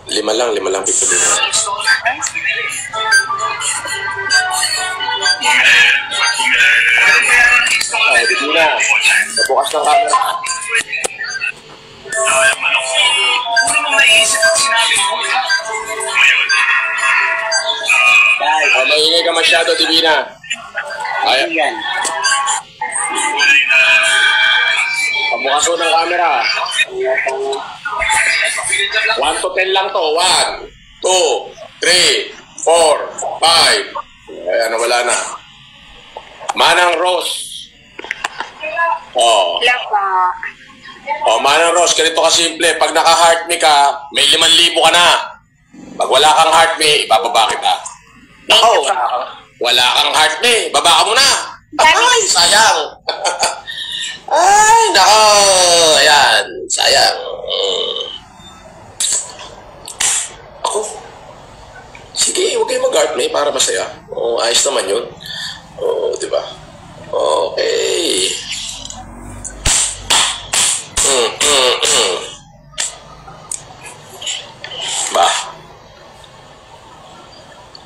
Lima lang pipiliin mo. Ay, di na. Nabukas ng camera. Maingay ka masyado, Divina. Ayan. Pabukas mo ng camera. 1 to 10 lang to. 1, 2, 3, 4, 5. Ayan, wala na. Manang Rose. Oh. Oh, Manang Rose, ganito ka simple. Pag naka-heart me ka, may 5,000 ka na. Pag wala kang heart me, ibababa kita. Nako, wala kang heart me, baba ka muna. Ay, sayang. Ay, nako. Ayan, sayang. Ako. Sige, huwag kayo mag-heart me para masaya. Oh, ayos naman yun. Oh, di ba? Okay. Bah.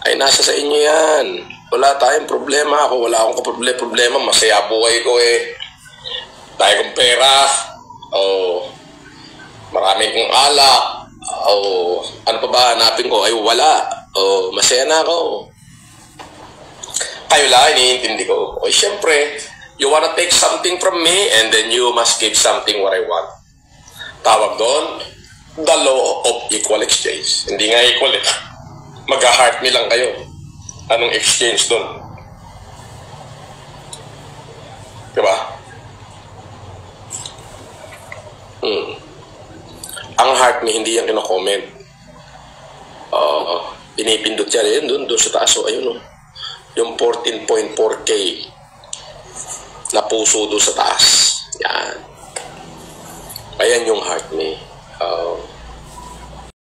Ay, nasa sa inyo yan. Wala tayong problema. Ako, wala akong problema. Masaya buhay ko eh. Tayo kong pera. Oh. Marami kong alak. Oh. Ano pa ba hanapin ko? Ay, wala. Oh, masaya na ako. Kayo lang, iniintindi ko. O, syempre, you wanna take something from me and then you must give something what I want. Tawag doon, the law of equal exchange. Hindi nga equal eh. Mag-heart me lang kayo. Anong exchange doon? Diba? Ang heart me, hindi yan kino-comment. Pinipindot yan. Doon sa taas. So, ayun o. Yung 14.4K na puso doon sa taas. Yan. Ayan yung heart me.